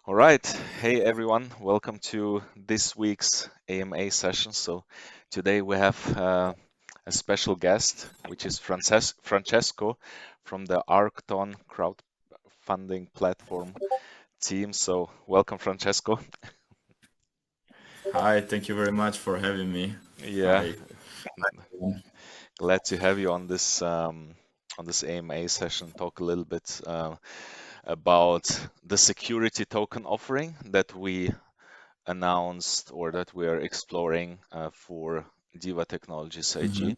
All right. Hey everyone, welcome to this week's AMA session. So today we have a special guest, which is Francesco from the Arcton crowdfunding platform team. So welcome, Francesco. Hi, thank you very much for having me. Yeah, Hi. glad to have you on this AMA session. Talk a little bit about the security token offering that we announced or that we are exploring for DIVA Technologies Mhm. AG.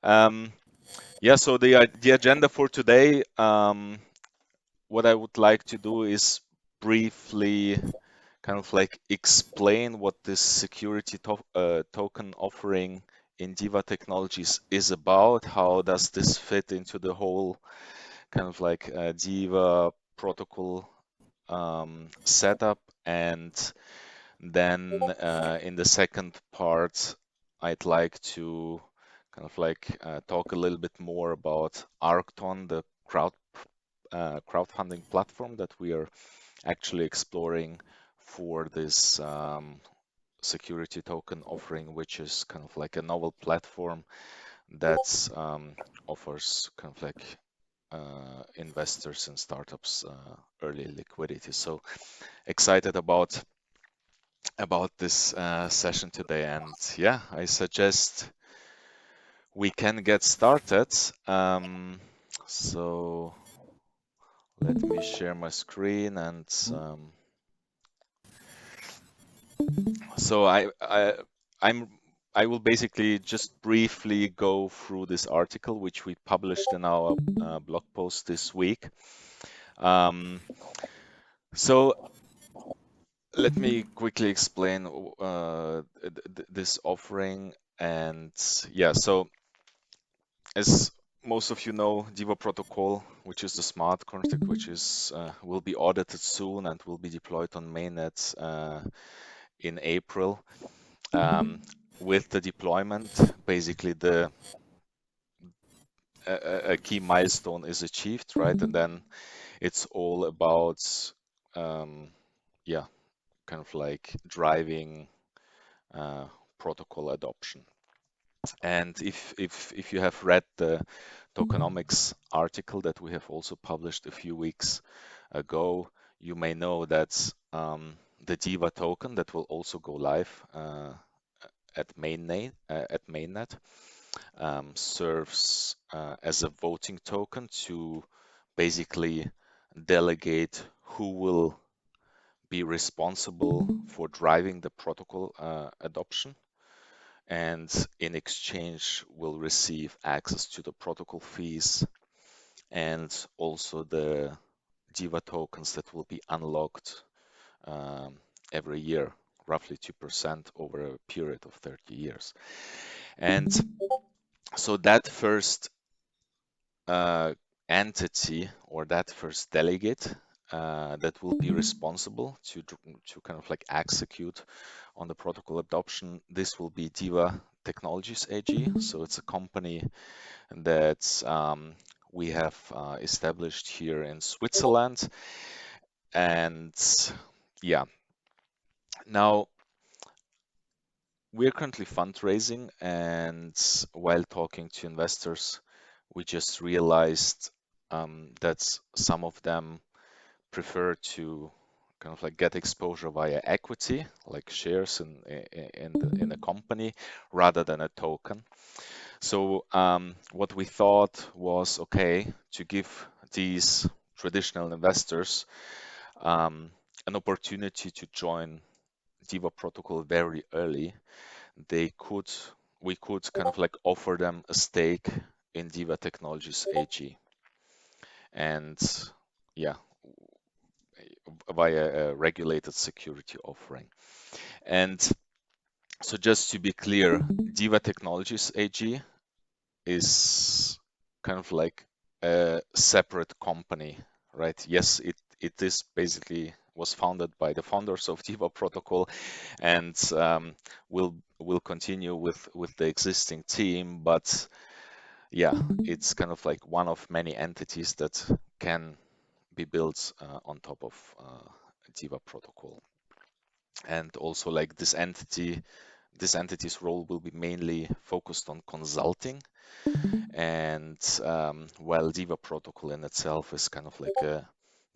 Um, yeah, so the agenda for today, what I would like to do is briefly kind of like explain what this token offering in DIVA Technologies is about. How does this fit into the whole kind of like DIVA protocol setup? And then in the second part, I'd like to kind of like talk a little bit more about Arcton, the crowdfunding platform that we are actually exploring for this security token offering, which is kind of like a novel platform that offers kind of like investors and startups early liquidity. So excited about this session today. And yeah, I suggest we can get started. So let me share my screen and so I'm I will basically just briefly go through this article which we published in our blog post this week. Um, so let me quickly explain this offering. And yeah, so as most of you know, DIVA protocol, which is the smart contract, which is will be audited soon and will be deployed on mainnet in April. Um, with the deployment, basically a key milestone is achieved, right? And then it's all about um, yeah, kind of like driving uh, protocol adoption. And if you have read the tokenomics article that we have also published a few weeks ago, you may know that the DIVA token that will also go live at mainnet serves as a voting token to basically delegate who will be responsible for driving the protocol adoption, and in exchange will receive access to the protocol fees and also the DIVA tokens that will be unlocked um, every year, roughly 2% over a period of 30 years. And so that first uh, entity or that first delegate that will be responsible to kind of like execute on the protocol adoption, this will be DIVA Technologies AG. So it's a company that we have established here in Switzerland. And yeah, now we're currently fundraising, and while talking to investors, we just realized that some of them prefer to kind of like get exposure via equity, like shares in a company, rather than a token. So what we thought was, okay, to give these traditional investors um, an opportunity to join DIVA protocol very early, they could we could kind of like offer them a stake in DIVA Technologies AG. And yeah, via a regulated security offering. And so just to be clear, DIVA Technologies AG is kind of like a separate company, right? Yes, it is basically was founded by the founders of DIVA protocol, and will continue with the existing team. But yeah, it's kind of like one of many entities that can be built on top of DIVA protocol. And also like this entity's role will be mainly focused on consulting. And while DIVA protocol in itself is kind of like a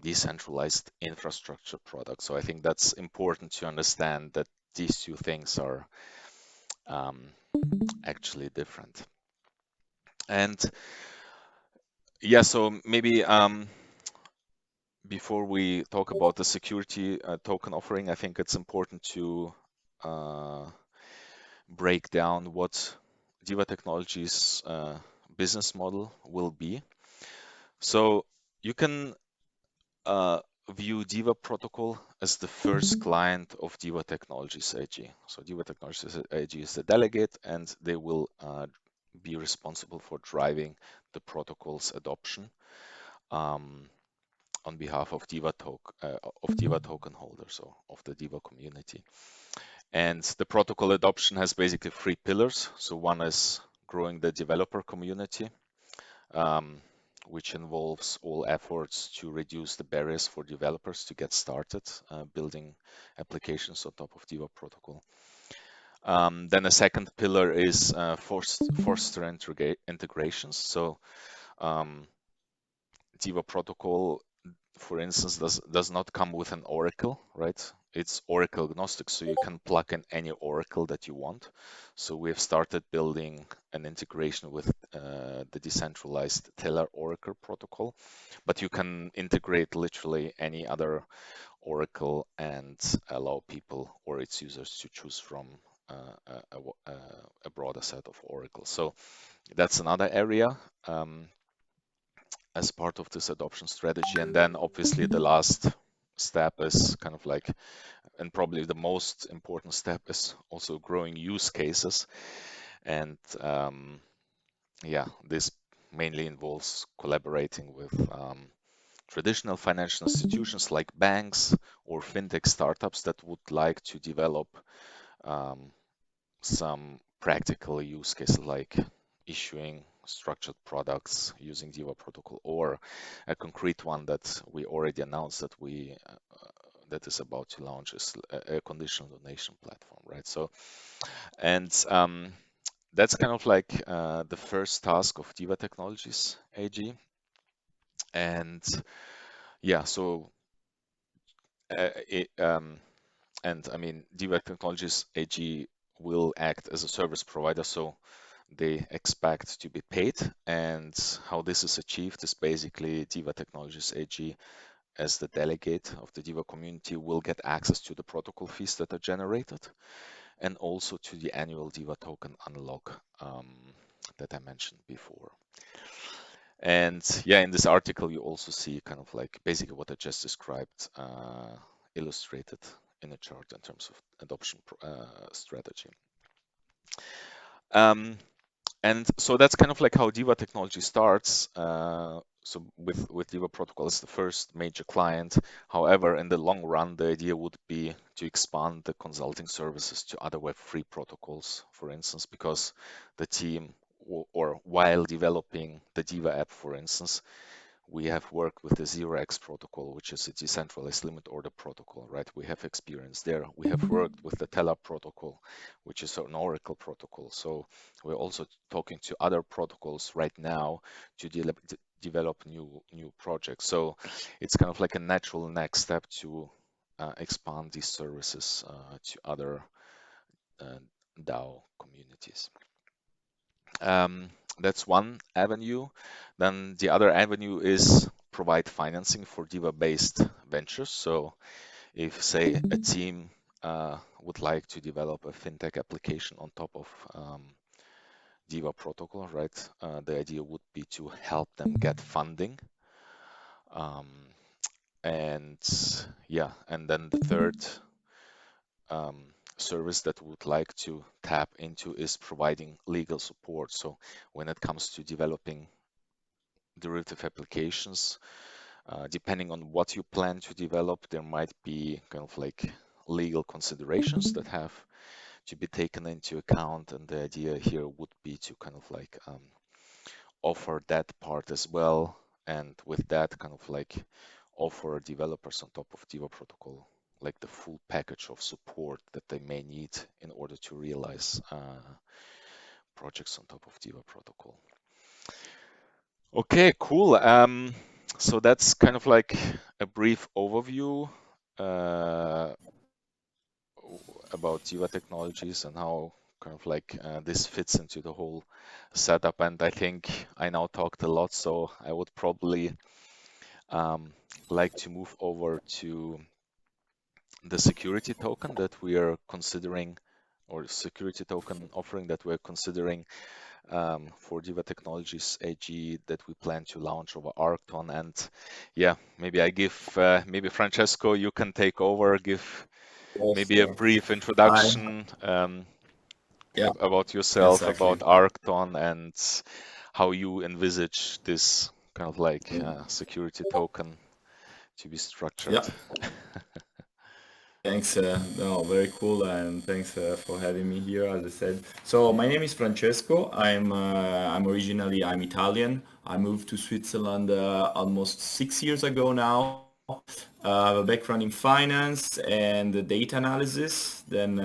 decentralized infrastructure product. So I think that's important to understand that these two things are um, actually different. And yeah, so maybe before we talk about the security token offering, I think it's important to uh, break down what DIVA Technologies' business model will be. So you can uh, view DIVA protocol as the first client of DIVA Technologies AG. So DIVA Technologies AG is the delegate, and they will be responsible for driving the protocol's adoption um, on behalf of DIVA token holders, so of the DIVA community. And the protocol adoption has basically three pillars. So one is growing the developer community, um, which involves all efforts to reduce the barriers for developers to get started building applications on top of DIVA protocol. Then a second pillar is foster integrations. So DIVA protocol, for instance, does not come with an oracle, right? It's oracle agnostic, so you can plug in any oracle that you want. So we have started building an integration with the decentralized Teller Oracle protocol, but you can integrate literally any other oracle and allow people or its users to choose from a broader set of oracles. So that's another area. As part of this adoption strategy. And then obviously the last step is kind of like, and probably the most important step is also growing use cases. And yeah, this mainly involves collaborating with traditional financial institutions like banks or fintech startups that would like to develop um, some practical use cases like issuing structured products using DIVA protocol, or a concrete one that we already announced that is about to launch is a conditional donation platform, right? So, and that's kind of like the first task of DIVA Technologies AG. And yeah, so it, and I mean, DIVA Technologies AG will act as a service provider, so they expect to be paid. And how this is achieved is basically DIVA Technologies AG, as the delegate of the DIVA community, will get access to the protocol fees that are generated and also to the annual DIVA token unlock that I mentioned before. And yeah, in this article, you also see kind of like basically what I just described illustrated in a chart in terms of adoption strategy. Um, And so that's kind of like how DIVA technology starts. So with DIVA protocol as the first major client. However, in the long run, the idea would be to expand the consulting services to other Web3 protocols, for instance, because the team, or while developing the DIVA app, for instance, we have worked with the 0x protocol, which is a decentralized limit order protocol, right? We have experience there. We have worked with the Tela protocol, which is an Oracle protocol. So we're also talking to other protocols right now to develop new projects. So it's kind of like a natural next step to expand these services to other uh, DAO communities. Um, that's one avenue. Then the other avenue is provide financing for DIVA-based ventures. So if, say, a team would like to develop a fintech application on top of DIVA protocol, right? The idea would be to help them get funding. Um, and yeah, and then the third um, service that we would like to tap into is providing legal support. So when it comes to developing derivative applications, depending on what you plan to develop, there might be kind of like legal considerations that have to be taken into account. And the idea here would be to kind of like offer that part as well. And with that, kind of like offer developers on top of DIVA protocol like the full package of support that they may need in order to realize projects on top of DIVA protocol. Okay, cool. So that's kind of like a brief overview uh, about DIVA technologies and how kind of like this fits into the whole setup. And I think I now talked a lot, so I would probably um, like to move over to the security token that we are considering, or security token offering that we're considering for DIVA Technologies AG that we plan to launch over Arcton. And yeah, maybe I give, maybe Francesco, you can take over, give Yes, maybe a brief I introduction yeah, about yourself, exactly. about Arcton, and how you envisage this kind of like security token to be structured. Yeah, thanks. No, very cool, and thanks for having me here. As I said, so my name is Francesco. I'm Italian. I moved to Switzerland almost 6 years ago now. I have a background in finance and data analysis, then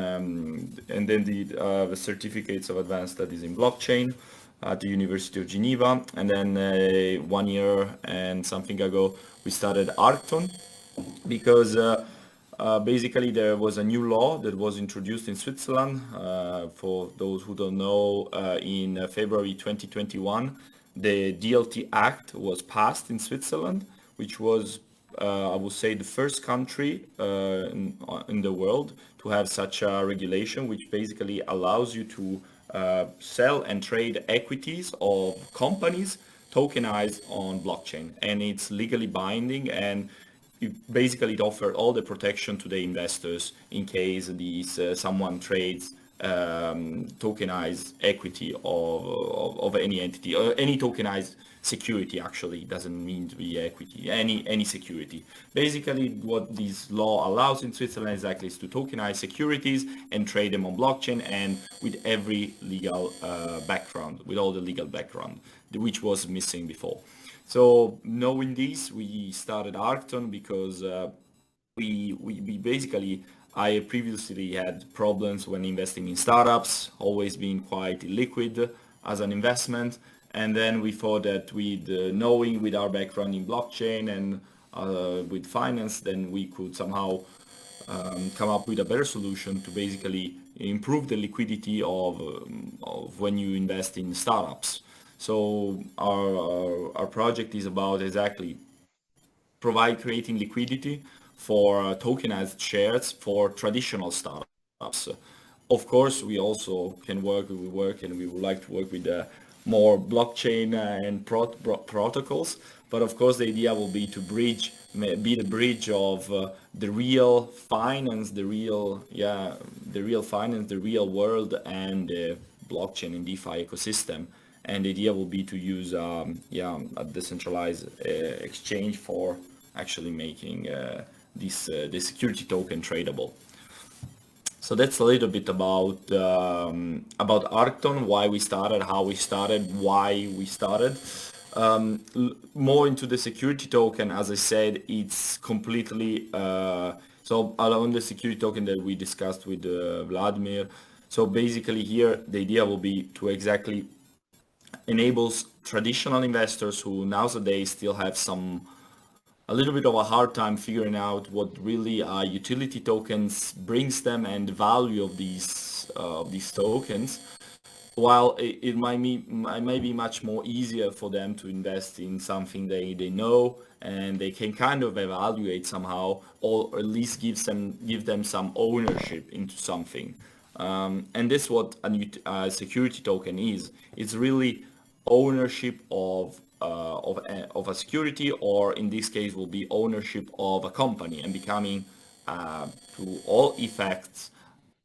the certificates of advanced studies in blockchain at the University of Geneva, and then 1 year and something ago we started Arcton because basically there was a new law that was introduced in Switzerland. For those who don't know, in February 2021, the DLT Act was passed in Switzerland, which was, I would say, the first country in the world to have such a regulation, which basically allows you to sell and trade equities of companies tokenized on blockchain, and it's legally binding, and it offered all the protection to the investors in case these someone trades tokenized equity of any entity, or any tokenized security. Actually doesn't mean to be equity, any security. Basically what this law allows in Switzerland exactly is to tokenize securities and trade them on blockchain, and with every legal background, with all the legal background which was missing before. So knowing this, we started Arcton because we basically, I previously had problems when investing in startups, always being quite illiquid as an investment. And then we thought that with knowing, with our background in blockchain and with finance, then we could somehow come up with a better solution to basically improve the liquidity of when you invest in startups. So our project is about exactly provide creating liquidity for tokenized shares for traditional startups. Of course, we also can work and we would like to work with more blockchain and protocols. But of course, the idea will be to be the bridge of the real finance, the real finance, the real world, and the blockchain and DeFi ecosystem. And the idea will be to use a decentralized exchange for actually making the security token tradable. So that's a little bit about Arcton, why we started, how we started, why we started. More into the security token, as I said, it's completely so along the security token that we discussed with Vladimir. So basically here the idea will be to exactly enables traditional investors who nowadays still have a little bit of a hard time figuring out what really utility tokens brings them and the value of these tokens. While it might be much more easier for them to invest in something they know and they can kind of evaluate somehow, or at least give them some ownership into something. And this is what a security token is. It's really ownership of a security, or in this case will be ownership of a company and becoming to all effects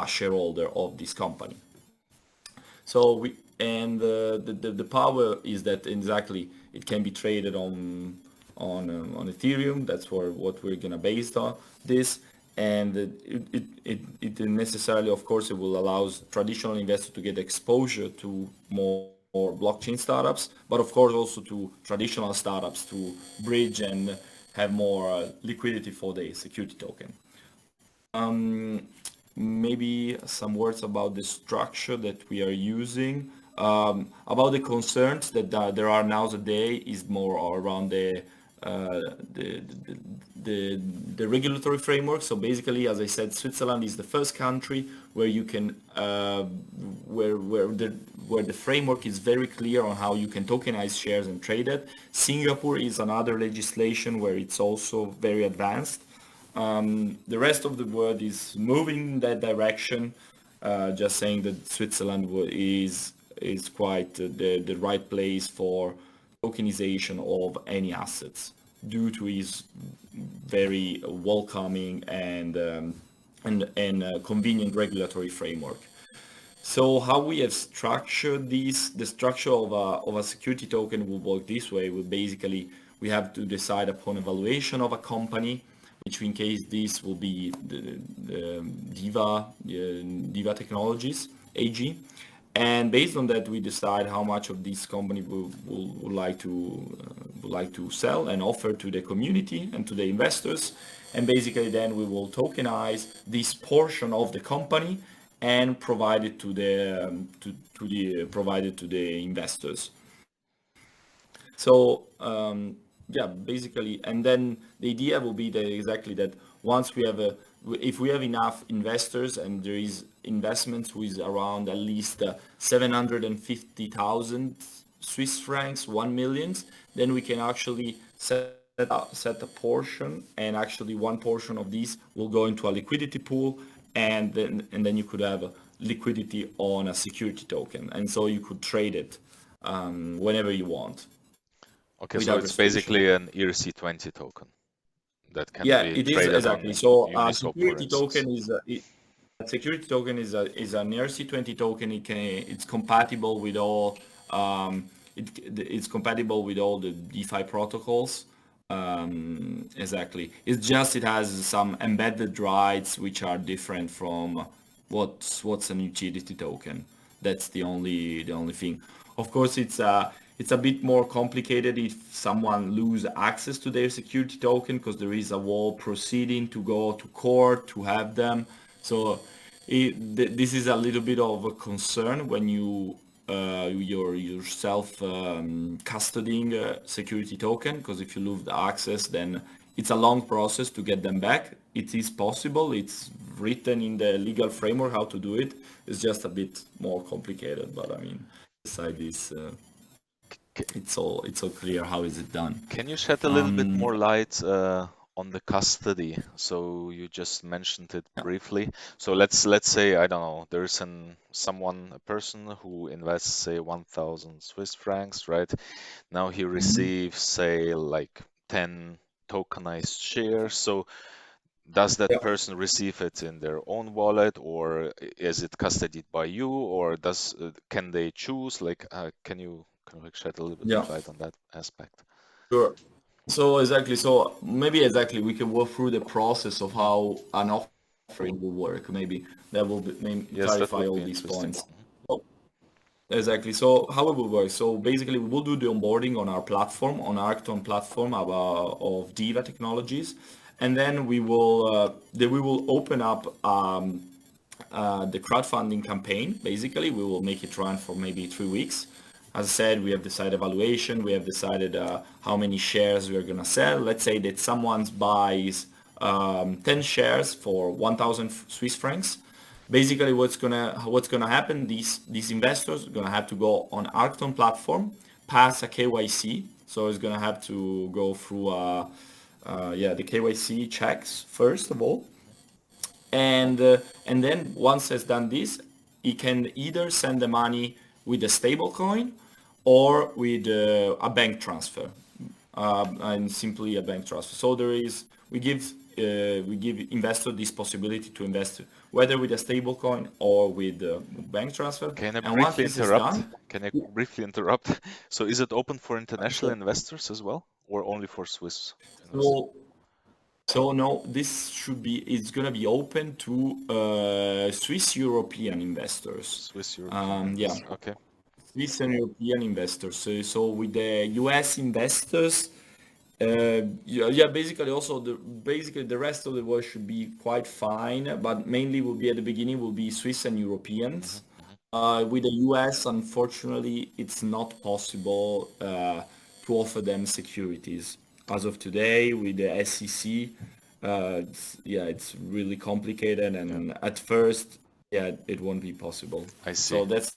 a shareholder of this company. So we and the power is that exactly it can be traded on Ethereum. That's what we're gonna base on this, and it necessarily, of course, it will allow traditional investors to get exposure to more blockchain startups, but of course also to traditional startups to bridge and have more liquidity for the security token. Um, Maybe some words about the structure that we are using. About the concerns that there are nowadays is more around uh, the, the, the regulatory framework. So basically, as I said, Switzerland is the first country where you can where the framework is very clear on how you can tokenize shares and trade it. Singapore is another legislation where it's also very advanced. The rest of the world is moving in that direction. Just saying that Switzerland is quite the right place for tokenization of any assets due to its very welcoming and convenient regulatory framework. So how we have structured this, the structure of a security token will work this way. We have to decide upon evaluation of a company, which in case this will be the DIVA Technologies AG. And based on that, we decide how much of this company would like to sell and offer to the community and to the investors. And basically, then we will tokenize this portion of the company and provide it to the provide it to the investors. So yeah, basically, and then the idea will be that exactly that once we have if we have enough investors and there is investments with around at least 750,000 Swiss francs, 1 million, then we can actually set a portion, and actually one portion of these will go into a liquidity pool, and then you could have liquidity on a security token, and so you could trade it whenever you want Okay, so without it's restriction. basically an ERC20 token that can Yeah, be it is traded exactly. on So a Uniswap, for security instance. token is a security token is an ERC20 token. It's compatible with all it's compatible with all the DeFi protocols. Exactly. It's just it has some embedded rights which are different from what's an utility token. That's the only thing. Of course, it's a bit more complicated if someone lose access to their security token because there is a whole proceeding to go to court to have them. So this is a little bit of a concern when you're yourself custodying a security token, because if you lose the access, then it's a long process to get them back. It is possible. It's written in the legal framework how to do it. It's just a bit more complicated. But I mean, beside this, C- it's all clear how is it done. Can you shed a little bit Um, more light on the custody? So you just mentioned it yeah. briefly. So let's say, I don't know, there's a person who invests, say, 1,000 Swiss francs, right? Now he Mhm. receives, say, like 10 tokenized shares. So does that Yeah. person receive it in their own wallet, or is it custodied by you, or can they choose? Like, can you like shed a little bit Yeah. of light on that aspect? Sure. So exactly. So maybe exactly we can walk through the process of how an offering will work. Maybe that will maybe Yes, that clarify would all be these interesting. points. Oh, exactly. So how it will work? So basically, we will do the onboarding on our platform, on Arcton platform of DIVA Technologies, and then we will open up the crowdfunding campaign. Basically, we will make it run for maybe 3 weeks. As I said, we have decided evaluation. We have decided how many shares we are gonna sell. Let's say that someone buys 10 shares for 1,000 Swiss francs. Basically, what's gonna happen? These investors are gonna have to go on Arcton platform, pass a KYC. So it's gonna have to go through the KYC checks first of all, and then once has done this, he can either send the money with a stable coin or with a bank transfer, and simply a bank transfer. So we give investor this possibility to invest whether with a stable coin or with bank transfer. Can I And once briefly this is interrupt? done, Can I briefly interrupt? So is it open for international so investors as well, or only for Swiss investors? so so no, this should be it's gonna be open to Swiss European investors. Swiss European Yeah, investors. Okay. Swiss and European investors. So with the US investors, Yeah, basically also the rest of the world should be quite fine, but mainly will be at the beginning will be Swiss and Hmm. Europeans. Hmm. With the US, unfortunately, it's not possible to offer them securities. As of today, with the SEC, yeah, it's really complicated, Yeah, and at first, yeah, it won't be possible. I see. So that's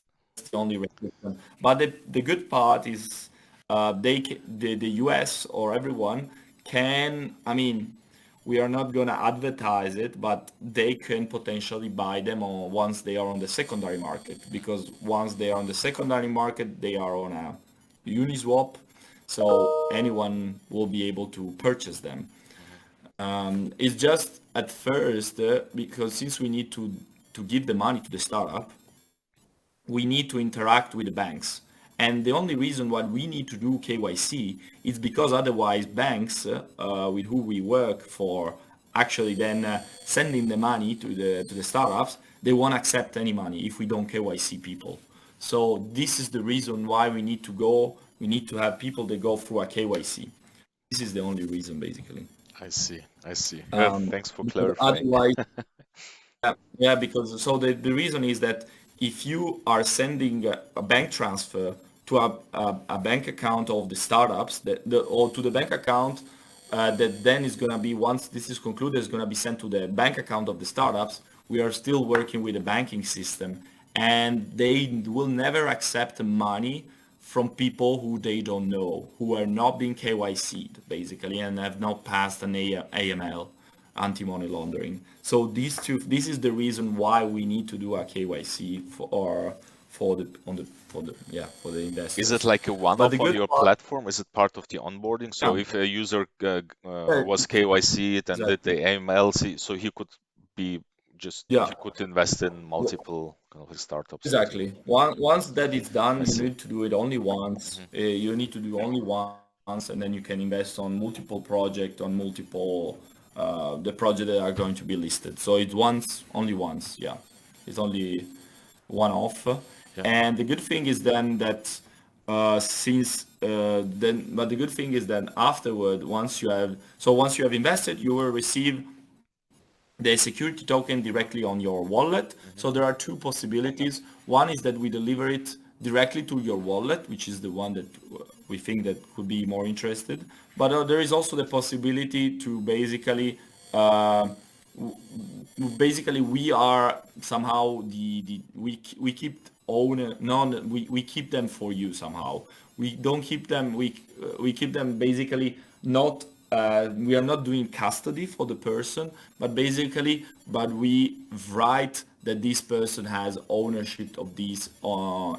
the only restriction. But the good part is the US or everyone can, I mean, we are not going to advertise it, but they can potentially buy them once they are on the secondary market, because once they are on the secondary market, they are on a Uniswap, so anyone will be able to purchase them. Hmm. It's just at first, because since we need to give the money to the startup, we need to interact with the banks. And the only reason why we need to do KYC is because otherwise banks with who we work for actually then sending the money to the startups, they won't accept any money if we don't KYC people. So this is the reason why we need to have people that go through a KYC. This is the only reason basically. I see. I see. Um, Thanks for because clarifying. otherwise yeah, because so the reason is that if you are sending a bank transfer to a bank account of the startups or to the bank account that then is going to be, once this is concluded, is going to be sent to the bank account of the startups, we are still working with the banking system, and they will never accept money from people who they don't know, who are not being KYC'd basically and have not passed an AML, anti-money laundering. So this is the reason why we need to do a KYC for the Is it investors. like a But the one-off on good your part, platform? Is it part of the onboarding? So yeah, if a user yeah, was KYC'd and did exactly, the AML, so he could be yeah, he could invest in multiple kind of startups, so to. exactly. Once that is done, I you see. need to do it only once. Hmm. You need to do only once, and then you can invest on multiple projects, on multiple the projects that are going to be listed. So it's once, only once. Yeah, it's only one off. Yeah. And the good thing is then that since then, but the good thing is then afterward, once you have invested, you will receive the security token directly on your wallet. So Hmm. there are two possibilities. One is that we deliver it directly to your wallet, which is the one that we think that could be more interested. But there is also the possibility to uh, basically we are somehow we keep own non we keep them for you somehow. We don't keep them, we keep them basically not we are not doing custody for the person, but we write that this person has ownership of these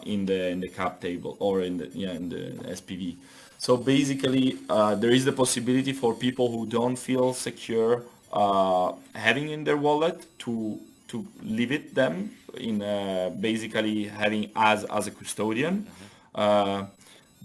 in the cap table or in the SPV. So basically, there is the possibility for people who don't feel secure having in their wallet to leave it them in basically having as a custodian. Hmm. Uh,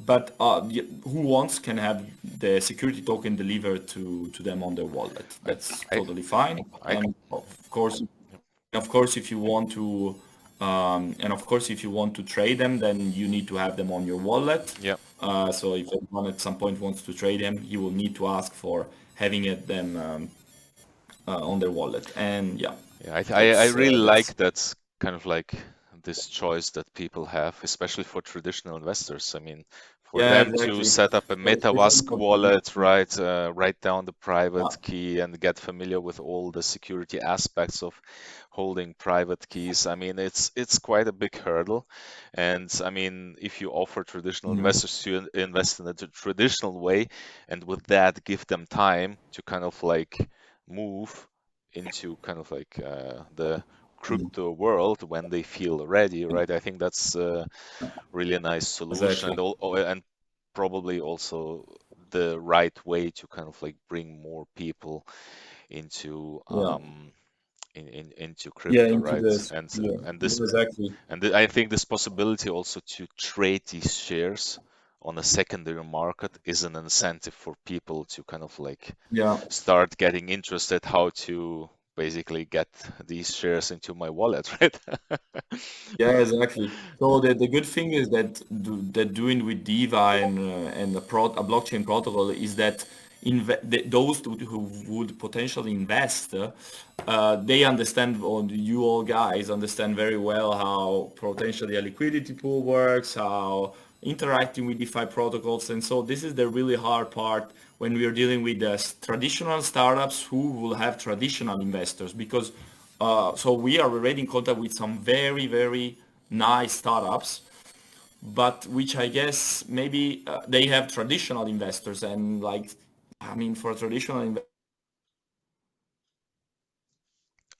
but who wants can have the security token delivered to them on their wallet. I, That's I, totally fine. I, And of course, if you want to, and of course, if you want to trade them, then you need to have them on your wallet. yeah. So if anyone at some point wants to trade them, he will need to ask for having it then on their wallet. And yeah, Yeah, I really that's like that kind of like this choice that people have, especially for traditional investors. I mean, for yeah, them to exactly. set up a So it's really MetaMask important. wallet, right, write down the Yeah, private key and get familiar with all the security aspects of holding private keys. I mean, it's quite a big hurdle. And I mean, if you offer traditional mhm, investors to invest in a traditional way, and with that give them time to kind of like move into kind of like the mhm. crypto world when they feel ready, right? I think that's a really nice solution, Exactly. and and probably also the right way to kind of like bring more people into Yeah. into Yeah, crypto, into right? this. Yeah, And yeah, this exactly. I think this possibility also to trade these shares on a secondary market is an incentive for people to kind of like Yeah. start getting interested how to basically get these shares into my wallet, right? Yeah, exactly. So the good thing is that that doing with DIVA and a blockchain protocol is that those who would potentially invest, they understand, or you all guys understand very well how potentially a liquidity pool works, how interacting with DeFi protocols. And so this is the really hard part when we are dealing with the traditional startups who will have traditional investors, because so we are already in contact with some very, very nice startups, but which I guess maybe they have traditional investors, and like, I mean, for a traditional investor,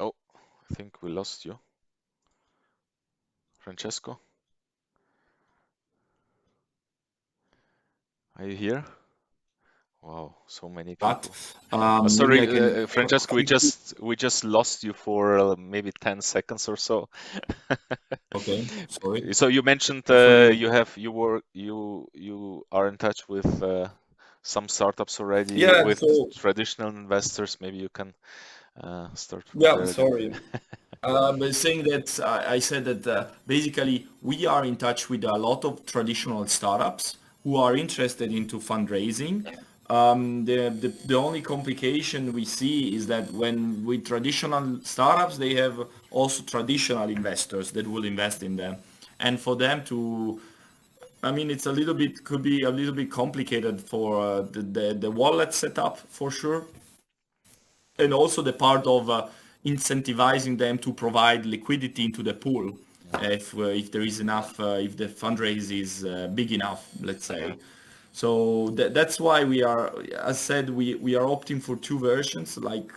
Oh, I think we lost you, Francesco. Are you here? Wow, so many but people. maybe I Sorry, can Francesco, we quickly. just lost you for maybe 10 seconds or so. Okay, sorry. So you mentioned Hopefully, you are in touch with some startups already yeah. with So traditional investors. Maybe you can start from yeah, there again. sorry. But saying that, I said that basically we are in touch with a lot of traditional startups who are interested into fundraising. The only complication we see is that when with traditional startups, they have also traditional investors that will invest in them. And for them to, I mean, it's a little bit, could be a little bit complicated for the wallet setup for sure, and also the part of incentivizing them to provide liquidity into the pool Yeah, if there is enough, if the fundraise is big enough, let's yeah, say. So that's why we are, as said, we are opting for two versions, like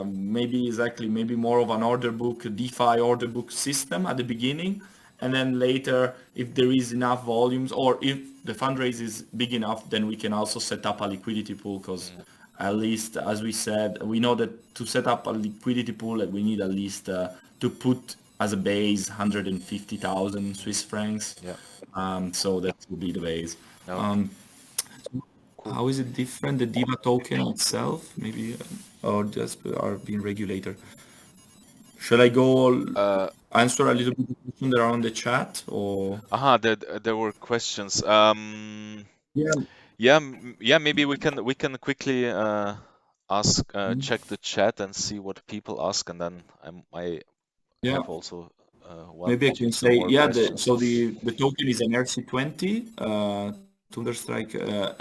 maybe exactly, maybe more of an order book, DeFi order book system at the beginning, and then later, if there is enough volumes or if the fundraise is big enough, then we can also set up a liquidity pool, because mm, at least, as we said, we know that to set up a liquidity pool, that we need at least to put as a base 150,000 Swiss francs. yeah. So that will be the base. Okay, Um, cool. how is it different, the DIVA token itself, maybe, or just are being regulated? Shall I go Uh, answer a little bit the question that are on the chat, or? there were questions. Yeah. Yeah, maybe we can quickly ask check the chat and see what people ask, and then I Yeah. have also one Maybe I two can two say, more yeah, questions. so the token is an RC20. Thunderstrike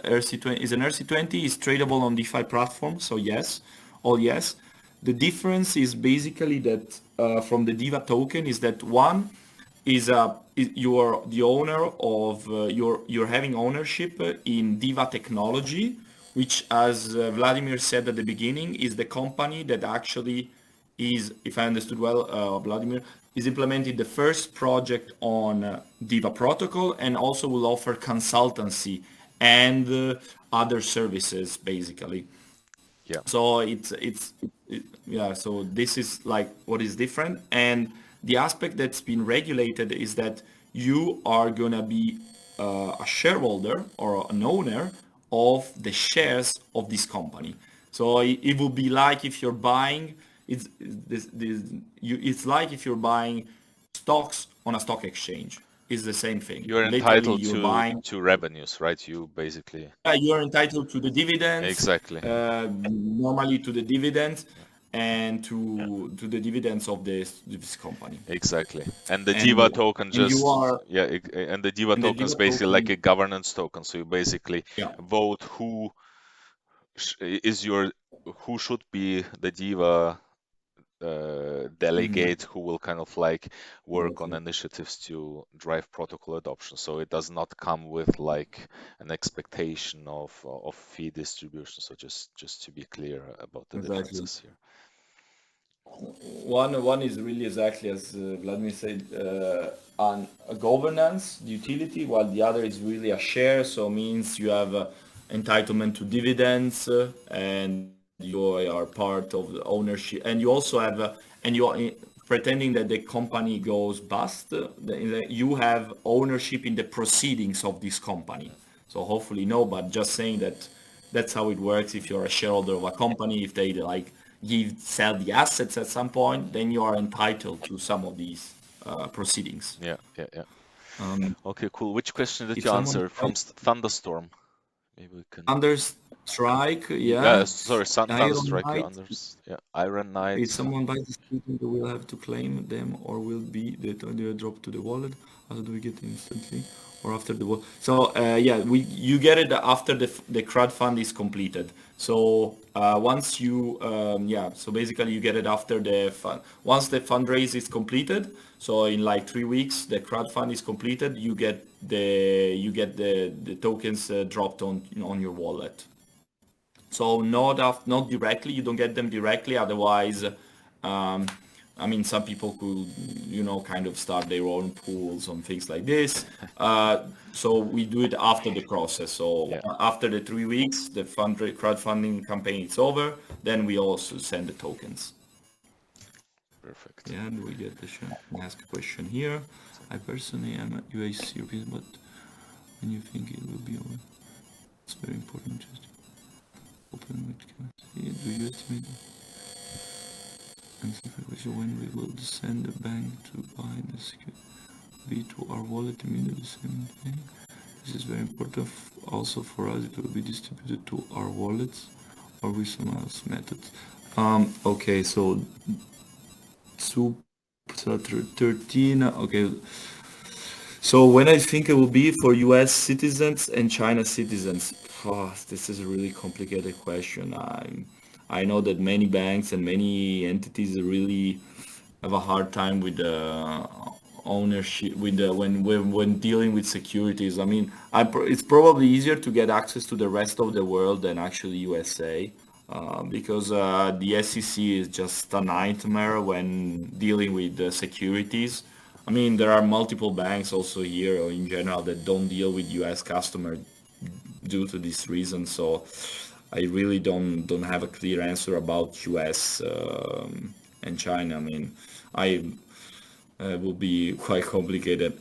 RC20 is an RC20, is tradable on DeFi platform. So yes, all yes. The difference is basically that from the DIVA token is that one is you are the owner of you're having ownership in DIVA technology, which, as Vladimir said at the beginning, is the company that actually is, if I understood well, Vladimir, is implementing the first project on DIVA protocol, and also will offer consultancy and other services basically. Yeah, So yeah, so this is like what is different. And the aspect that's been regulated is that you are gonna be a shareholder or an owner of the shares of this company. So it will be like if you're buying, it's like if you're buying stocks on a stock exchange. It's the same thing. you're Literally, entitled you're buying. to revenues, right? You basically Yeah, you are entitled to the dividends, exactly. normally to the dividends, Yeah, and to the dividends of this company. exactly. And the And DIVA token and you just are yeah, and the DIVA and the token is dividend basically like token. a governance token. So you basically Yeah, vote is your who should be the DIVA mhm, delegate who will kind of like work on exactly. initiatives to drive protocol adoption. So it does not come with like an expectation of fee distribution. So just to be clear about the Exactly. differences here. One is really exactly as Vladimir said, on a governance utility, while the other is really a share. So means you have entitlement to dividends, and you are part of the ownership, and you also have and you are pretending that the company goes bust. You have ownership in the proceedings of this company. So hopefully no, but just saying that that's how it works. If you're a shareholder of a company, if they like sell the assets at some point, then you are entitled to some of these proceedings. Yeah, yeah, yeah. Um, Okay, cool. Which question did if you someone answer from Thunderstorm? Maybe we can. Strike, Yeah, yeah. sorry, Thunder Iron Strike, yeah, Knight. others. Yeah, Iron If Knight. someone buys the student, we will have to claim them, or will be they drop to the wallet. How do we get it instantly, or after the wallet? So yeah, we you get it after the crowdfund is completed. So once you yeah, so basically you get it after the fund. Once the fundraise is completed, so in like 3 weeks, the crowdfund is completed. You get the tokens dropped on your wallet. So not directly, you don't get them directly. Otherwise, I mean, some people could, kind of start their own pools on things like this. So we do it after the process. So Yeah, after the 3 weeks, the crowdfunding campaign is over. Then we also send the tokens. perfect. Yeah, and we get the ask a question here. I personally am a UAC European, but when you think it will be over, it's very important just to open with capacity. Do you estimate and so when we will send the bank to buy the security to our wallet immediately the same day? This is very important also for us. It will be distributed to our wallets or with some else methods. Okay, so Soup 13. Okay, so when I think it will be for US citizens and China citizens, this is a really complicated question. I know that many banks and many entities really have a hard time with the ownership with the when dealing with securities. I mean, it's probably easier to get access to the rest of the world than actually USA. Because the SEC is just a nightmare when dealing with securities. I mean, there are multiple banks also here or in general that don't deal with US customers due to this reason. So I really don't have a clear answer about US and China. I mean, I will be quite complicated.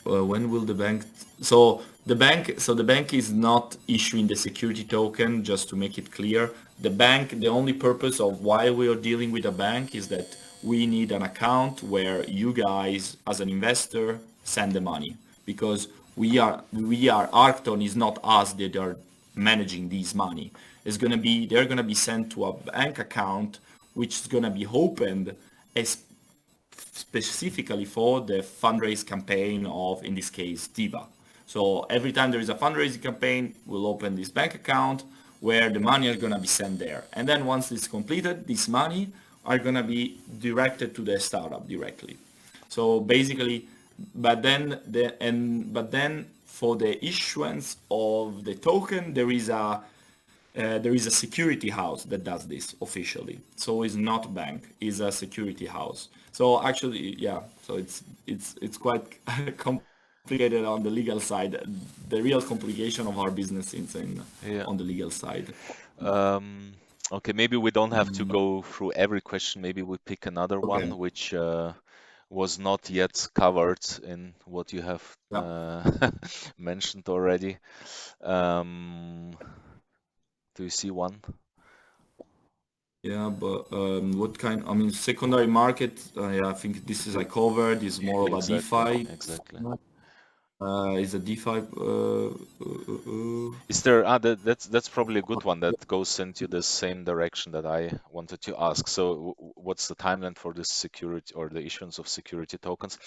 When will the bank? So the bank is not issuing the security token. Just to make it clear, the only purpose of why we are dealing with a bank is that we need an account where you guys, as an investor, send the money because we are Arcton is not us that are managing this money. They're gonna be sent to a bank account which is gonna be opened as specifically for the fundraise campaign of, in this case, DIVA. So every time there is a fundraising campaign, we'll open this bank account where the money is going to be sent there. And then once it's completed, this money are going to be directed to the startup directly. So basically, but then for the issuance of the token, there is a security house that does this officially. So it's not a bank, it's a security house. So actually, yeah, so it's quite complicated on the legal side. The real complication of our business is Yeah. on the legal side. Um, okay, maybe we don't have to go through every question. Maybe we pick another Okay. one which was not yet covered in what you have Yeah. mentioned already. Um, do you see one? Yeah, but what kind? I mean, secondary market. Yeah, I think this is I covered. Is more of a Exactly, DeFi. exactly. Is a DeFi. Is there that's probably a good one that goes into the same direction that I wanted to ask. So what's the timeline for this security or the issuance of security tokens?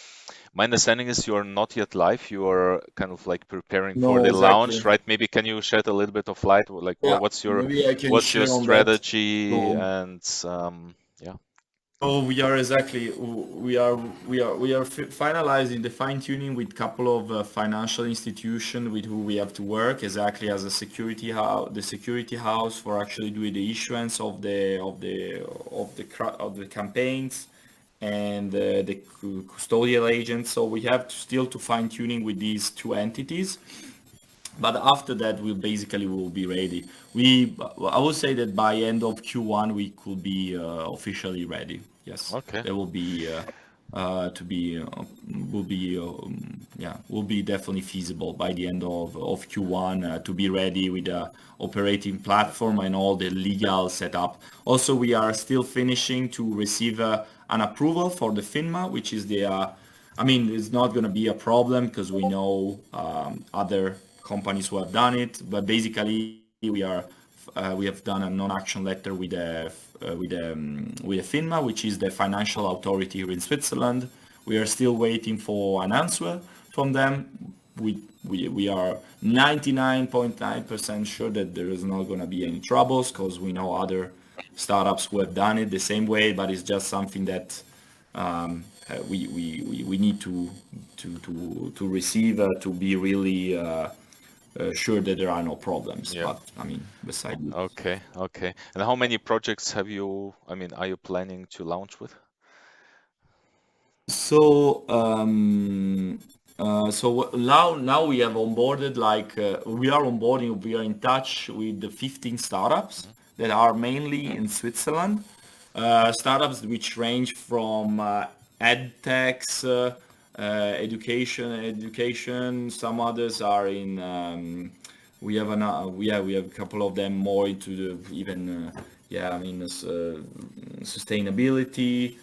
My understanding is you're not yet live. You are kind of like preparing for No, the launch, exactly. right? Maybe can you shed a little bit of light? Like Yeah, maybe I can what's your share on that. strategy So, and yeah. so we are exactly finalizing the fine tuning with couple of financial institutions with who we have to work exactly as a security house for actually doing the issuance of the campaigns and the custodial agents. So we have still to fine tuning with these two entities. But after that, we basically will be ready. I would say that by end of Q1 we could be officially ready. Yes, Okay. there will be to be will be yeah, will be definitely feasible by the end of Q1 to be ready with the operating platform and all the legal setup. Also, we are still finishing to receive an approval for the FINMA, which is the I mean, it's not going to be a problem because we know other companies who have done it. But basically, we have done a non-action letter with the FINMA, which is the financial authority here in Switzerland. We are still waiting for an answer from them. We are 99.9% sure that there is not going to be any troubles because we know other startups who have done it the same way, but it's just something that we need to receive to be really sure that there are no problems. Yeah. But I mean, besides it. Okay. Okay. And how many projects are you planning to launch with? So now we have onboarded we are onboarding. We are in touch with the 15 startups Mhm. that are mainly in Switzerland. Startups which range from ed techs, education. Some others are in. We have a couple of them more into the even sustainability.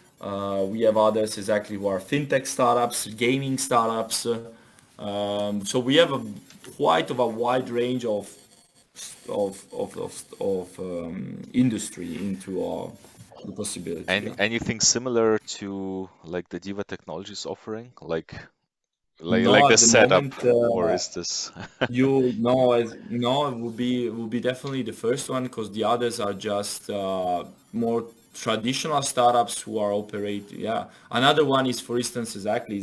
We have others exactly who are fintech startups, gaming startups. So we have quite of a wide range of industry into the possibility. Yeah. Anything similar to like the Diva Technologies offering, No, like the at the setup, moment, or is this? you no, no, it will be definitely the first one because the others are just more traditional startups who are operating. Yeah, another one is, for instance, exactly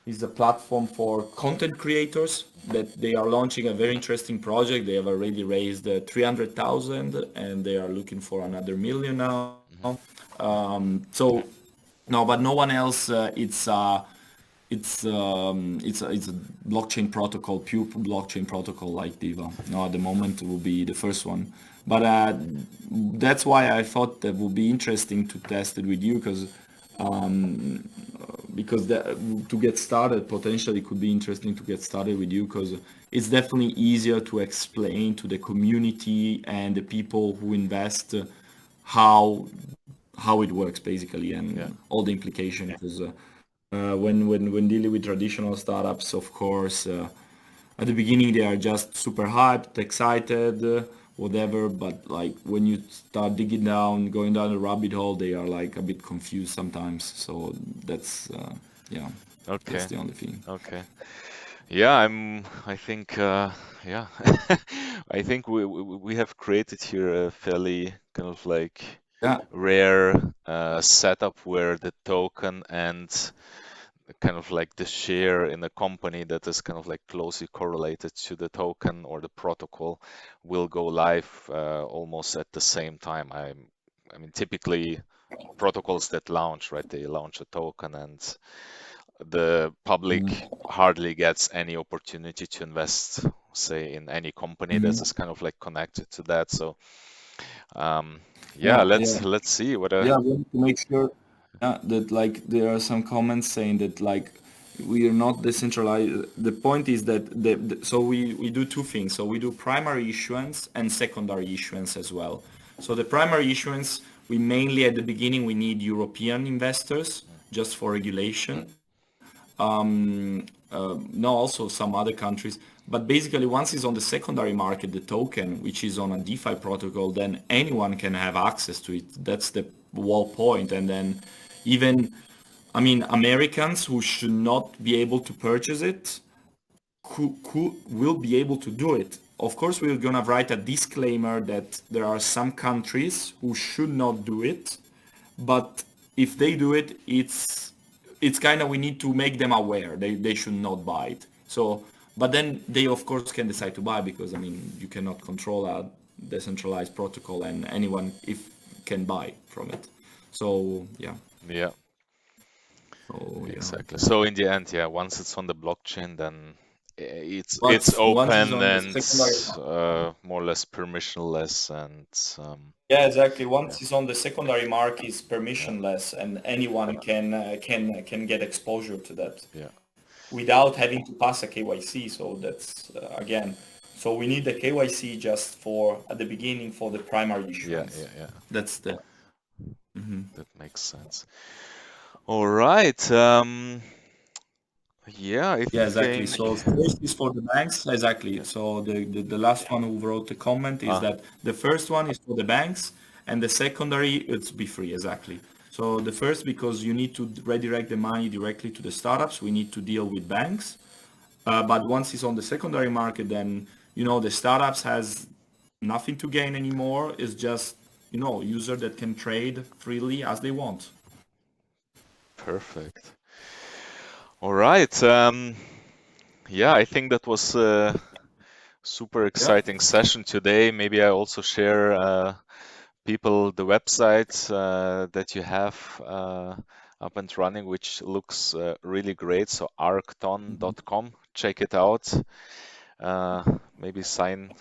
is a platform for content creators that they are launching a very interesting project. They have already raised 300,000 and they are looking for another million now. Mhm. So no, but no one else. It's a blockchain protocol, pure blockchain protocol like DIVA. No, at the moment it will be the first one. But that's why I thought that would be interesting to test it with you because to get started potentially could be interesting to get started with you because it's definitely easier to explain to the community and the people who invest how how it works basically Yeah. and all the implications because when dealing with traditional startups, of course, at the beginning they are just super hyped, excited, whatever. But like when you start digging down, going down the rabbit hole, they are like a bit confused sometimes. So that's yeah, that's Okay. the only thing. Okay. Yeah, I think, yeah, I think we have created here a fairly kind of like Yeah. rare setup where the token and kind of like the share in a company that is kind of like closely correlated to the token or the protocol will go live almost at the same time. I mean, typically protocols that launch, right? They launch a token and the public hardly gets any opportunity to invest, say, in any company that Mhm. is kind of like connected to that. So, um, yeah, Yeah, yeah. let's see what a Yeah, we want to make sure that like there are some comments saying that like we are not decentralized. The point is that so we do two things. So we do primary issuance and secondary issuance as well. So the primary issuance, we mainly at the beginning we need European investors just for regulation. No, also some other countries. But basically, once it's on the secondary market, the token, which is on a DeFi protocol, then anyone can have access to it. That's the whole point. And then even, I mean, Americans who should not be able to purchase it, who will be able to do it. Of course, we're gonna write a disclaimer that there are some countries who should not do it, but if they do it, it's kind of we need to make them aware they should not buy it. So, but then they of course can decide to buy because I mean you cannot control a decentralized protocol and anyone if can buy from it. So yeah, yeah, so yeah. exactly. So in the end, yeah, once it's on the blockchain, then it's Once it's open on the and secondary. more or less permissionless and Yeah, exactly. yeah, Once it's on the secondary market, it's yeah, permissionless, and anyone can get exposure to that yeah, without having to pass a KYC. So that's again, so we need the KYC just for at the beginning for the primary yeah, issuance. yeah, yeah. That's the. Mhm. That makes sense. All right. Yeah, I Yeah, exactly. think. So first is for the banks, exactly. So the last one who wrote the comment is Ah, that the first one is for the banks and the secondary it's be free, exactly. So the first because you need to redirect the money directly to the startups, we need to deal with banks. But once it's on the secondary market, then the startups has nothing to gain anymore. It's just user that can trade freely as they want. perfect. All right. Yeah, I think that was a super Yeah. exciting session today. Maybe I also share people the website that you have up and running, which looks really great. So arcton.com. Check it out. Uh, Maybe sign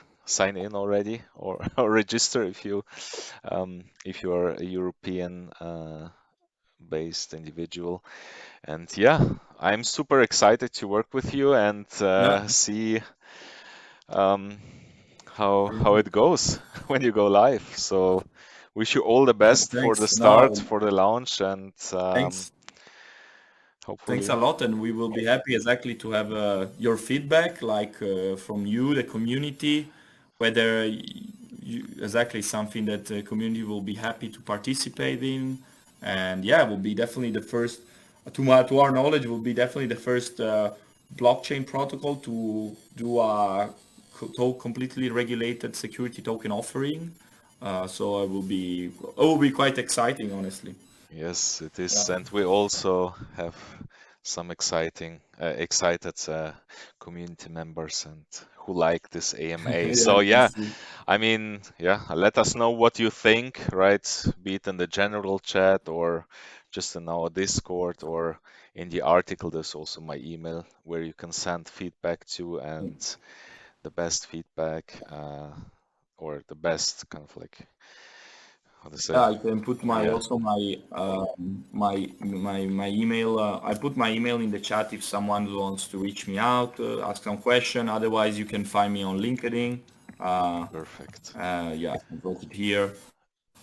in already or, or register if you are a European based individual. And yeah, I'm super excited to work with you and Yeah. see um, how it goes when you go live. So wish you all the best for the Thanks. start, No, for the launch, and thanks. Thanks hopefully, a lot, and we will be happy exactly to have your feedback, like from you, the community, whether exactly something that the community will be happy to participate in, and yeah, will be definitely the first, to our knowledge, will be definitely the first blockchain protocol to do a completely regulated security token offering. So it will be quite exciting, honestly. yes, it is. Yeah, And we also have some excited community members and who like this AMA. yeah, So I can yeah, see. I mean, yeah, let us know what you think, right? Be it in the general chat or just in our Discord or in the article. There's also my email where you can send feedback to, and the best feedback or the best kind of like, how to say, Yeah, I can put my yeah, also my email. I put my email in the chat if someone wants to reach me out, ask some question. Otherwise, you can find me on LinkedIn. Uh, perfect. yeah, I wrote it here.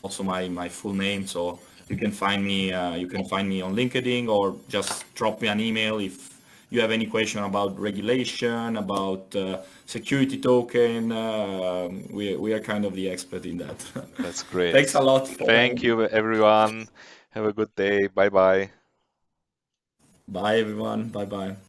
Also my full name, so you can find me. You can find me on LinkedIn or just drop me an email if you have any question about regulation, about security token. We are kind of the expert in that. That's great. Thanks a lot for Thank having me. you, everyone. Have a good day. Bye bye. Bye everyone. Bye bye.